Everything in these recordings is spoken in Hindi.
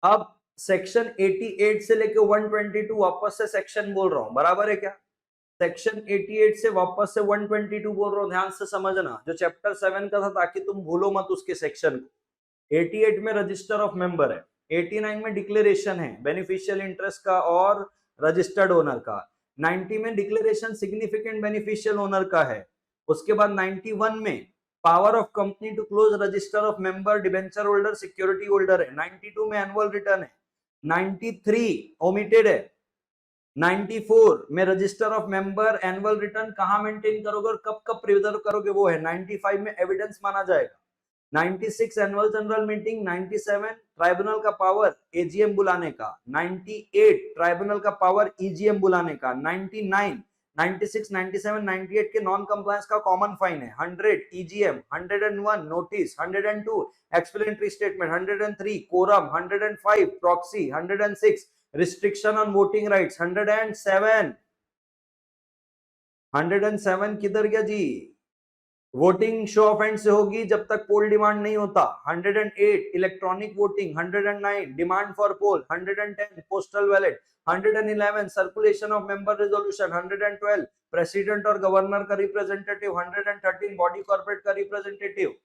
अब सेक्शन 88 से लेके 122 वापस से सेक्शन बोल रहा हूं, बराबर है क्या? सेक्शन 88 से वापस से 122 बोल रहा हूं, ध्यान से समझना, जो चैप्टर 7 का था, ताकि तुम भूलो मत उसके सेक्शन को। 88 में रजिस्टर ऑफ मेंबर है, 89 में डिक्लेरेशन है बेनिफिशियल इंटरेस्ट का और रजिस्टर्ड ओनर का, 90 में डिक्लेरेशन सिग्निफिकेंट बेनिफिशियल ओनर का है, उसके बाद 91 में power of company to close register of member, debenture holder, security holder है, 92 में एनुअल रिटर्न है, 93 ओमिटेड है, 94 में register of member annual return कहां मेंटेन करोगे और कब कब प्रिजर्व करोगे वो है, 95 में एविडेंस माना जाएगा, 96 एनुअल जनरल मीटिंग, 97 ट्राइब्यूनल का पावर एजीएम बुलाने का, 98 ट्राइब्यूनल का पावर ईजीएम बुलाने का, 99 96 97 98 के नॉन कंप्लायंस का कॉमन फाइन है, 100 EGM, 101 notice, 102 explanatory statement, 103 quorum, 105 proxy, 106 restriction on voting rights, 107 किधर गया जी? वोटिंग शो ऑफ हैंड से होगी जब तक पोल डिमांड नहीं होता, 108 electronic voting, 109 demand for poll, 110 postal ballot, 111 circulation of member resolution, 112 president और गवर्नर का रिप्रेजेंटेटिव, 113 बॉडी कॉर्पोरेट का representative,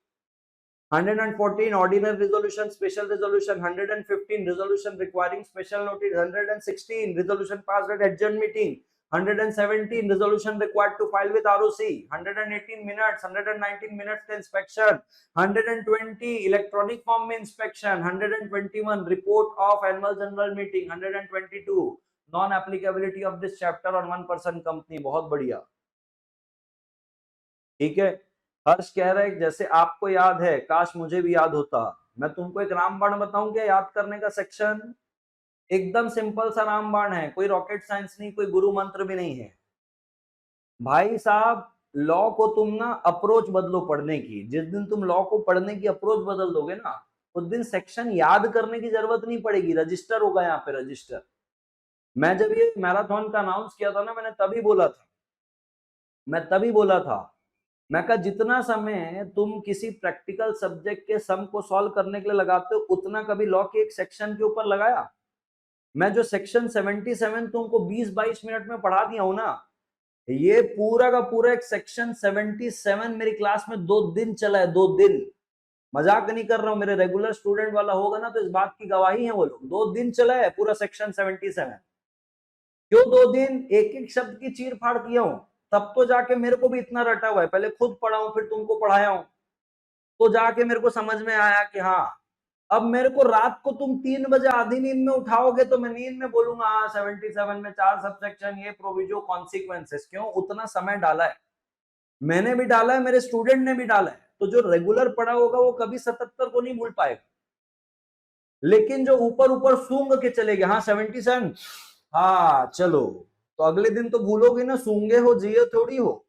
114 ordinary resolution, special resolution, 115 resolution requiring special notice, 116 resolution passed at adjourn meeting, 117 resolution required to file with ROC, 118 minutes, 119 minutes to inspection, 120 electronic form में inspection, 121 report of annual general meeting, 122 non applicability of this chapter on one person company। बहुत बढ़िया, ठीक है। हर्ष कह रहा है जैसे आपको याद है, काश मुझे भी याद होता। मैं तुमको एक रामबाण बताऊं क्या याद करने का सेक्शन? एकदम सिंपल सा रामबाण है, कोई रॉकेट साइंस नहीं, कोई गुरु मंत्र भी नहीं है भाई साहब। लॉ को तुम ना अप्रोच बदलो पढ़ने की, जिस दिन तुम लॉ को पढ़ने की अप्रोच बदल दोगे ना, उस दिन सेक्शन याद करने की जरूरत नहीं पड़ेगी, रजिस्टर होगा यहाँ पे, रजिस्टर। मैं जब ये मैराथन का अनाउंस किया था ना, मैं तभी बोला था, मैं कहा जितना समय तुम किसी प्रैक्टिकल सब्जेक्ट के सम को सॉल्व करने के लिए लगाते हो, उतना कभी लॉ के एक सेक्शन के ऊपर लगाया? मैं जो सेक्शन 77 तुमको 20-22 मिनट में पढ़ा दिया हूं ना, ये पूरा का पूरा एक सेक्शन 77 मेरी क्लास में 2 दिन चला है, 2 दिन, मजाक नहीं कर रहा हूं। मेरे रेगुलर स्टूडेंट वाला होगा ना तो इस बात की गवाही है वो लोग, 2 दिन चला है पूरा सेक्शन 77। क्यों 2 दिन? एक एक शब्द की चीर फाड़ किया हूं, तब तो जाके मेरे को भी इतना रटा हुआ है। पहले खुद पढ़ा हूं, फिर तुमको पढ़ाया हूं, तो जाके मेरे को समझ में आया कि हाँ। अब मेरे को रात को तुम 3 बजे आधी नींद में उठाओगे तो मैं नींद में बोलूंगा हाँ 77 में 4 सबसेक्शन, ये प्रोविजो कॉन्सिक्वेंसेस। क्यों? उतना समय डाला है, मैंने भी डाला है, मेरे स्टूडेंट ने भी डाला है। तो जो रेगुलर पढ़ा होगा वो कभी 77 को नहीं भूल पाएगा, लेकिन जो ऊपर ऊपर सूंघ के चले गए हाँ 77, हाँ चलो, तो अगले दिन तो भूलोगे ना, सूंघे हो जिए थोड़ी हो।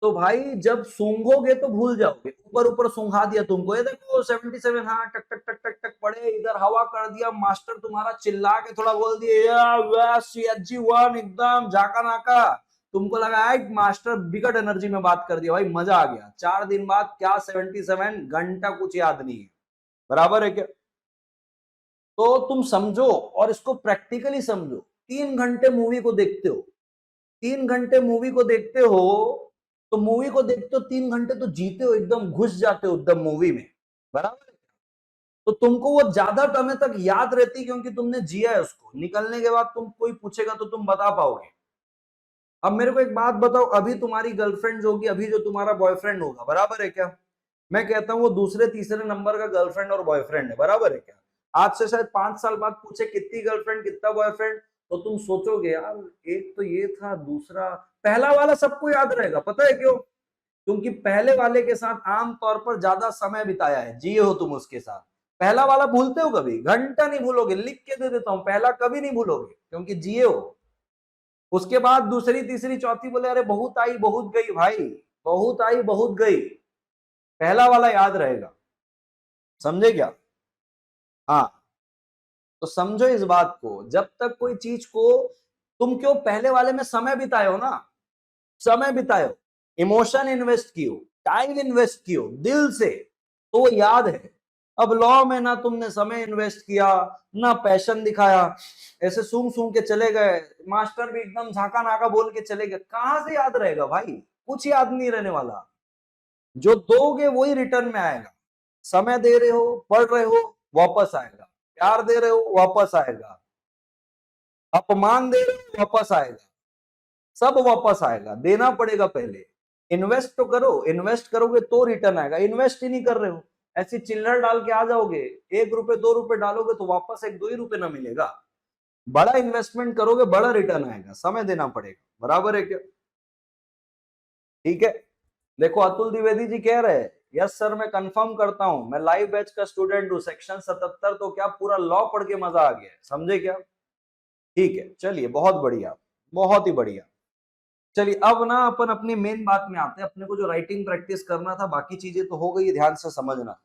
तो भाई जब सूंघोगे तो भूल जाओगे, ऊपर ऊपर सूंघा दिया तुमको, ये देखो 77, हाँ टक टक टक टक टक पढ़े, इधर हवा कर दिया, मास्टर तुम्हारा चिल्ला के थोड़ा बोल दिया CHG1 एकदम झाका नाका, तुमको लगा एक मास्टर बिकट एनर्जी में बात कर दिया, भाई मजा आ गया। 4 दिन बाद क्या 77 घंटा कुछ याद नहीं है, बराबर है क्या? तो तुम समझो और इसको प्रैक्टिकली समझो। 3 घंटे मूवी को देखते हो, 3 घंटे मूवी को देखते हो, तो मूवी को देखते हो 3 घंटे तो जीते हो, एकदम घुस जाते हो एकदम मूवी में, बराबर। तो तुमको वो ज्यादा समय तक याद रहती क्योंकि तुमने जिया है उसको, निकलने के बाद तुम कोई पूछेगा तो तुम बता पाओगे। अब मेरे को एक बात बताओ, अभी तुम्हारी गर्लफ्रेंड होगी, अभी जो तुम्हारा बॉयफ्रेंड होगा, बराबर है क्या? मैं कहता हूँ वो दूसरे तीसरे नंबर का गर्लफ्रेंड और बॉयफ्रेंड है, बराबर है क्या? आज से शायद 5 साल बाद पूछे कितनी गर्लफ्रेंड कितना बॉयफ्रेंड, तो तुम सोचोगे यार एक तो ये था, दूसरा, पहला वाला सबको याद रहेगा। पता है क्यों? क्योंकि पहले वाले के साथ आमतौर पर ज्यादा समय बिताया है, जिए हो तुम उसके साथ। पहला वाला भूलते हो कभी? घंटा नहीं भूलोगे, लिख के दे देता हूं, पहला कभी नहीं भूलोगे क्योंकि जिए हो। उसके बाद दूसरी तीसरी चौथी बोले अरे बहुत आई बहुत गई, भाई बहुत आई बहुत गई, पहला वाला याद रहेगा, समझे क्या? हाँ, तो समझो इस बात को, जब तक कोई चीज को तुम क्यों पहले वाले में समय बिताए हो ना, समय बिताए हो, इमोशन इन्वेस्ट किए हो, टाइम इन्वेस्ट किए हो दिल से, तो वो याद है। अब लॉ में ना तुमने समय इन्वेस्ट किया, ना पैशन दिखाया, ऐसे सूंघ सूंघ के चले गए, मास्टर भी एकदम झाका नाका बोल के चले गए, कहां से याद रहेगा भाई? कुछ याद नहीं रहने वाला। जो दोगे वही रिटर्न में आएगा। समय दे रहे हो, पढ़ रहे हो, वापस आएगा। प्यार दे रहे हो, वापस आएगा। अपमान दे रहे हो, वापस आएगा। सब वापस आएगा, देना पड़ेगा पहले। इन्वेस्ट तो करो, इन्वेस्ट करोगे तो रिटर्न आएगा। इन्वेस्ट ही नहीं कर रहे हो, ऐसी चिल्लर डाल के आ जाओगे, 1 रुपए 2 रुपए डालोगे तो वापस 1 2 ही रुपए ना मिलेगा। बड़ा इन्वेस्टमेंट करोगे, बड़ा रिटर्न आएगा, समय देना पड़ेगा। बराबर है क्या? ठीक है। देखो अतुल द्विवेदी जी कह रहे हैं, यस सर मैं कंफर्म करता हूं, मैं लाइव बैच का स्टूडेंट हूं, सेक्शन 77 तो क्या पूरा लॉ पढ़ के मजा आ गया, समझे क्या? ठीक है, चलिए बहुत बढ़िया, बहुत ही बढ़िया। चलिए अब ना अपन अपनी मेन बात में आते हैं। अपने को जो राइटिंग प्रैक्टिस करना था, बाकी चीजें तो हो गई, ध्यान से समझना।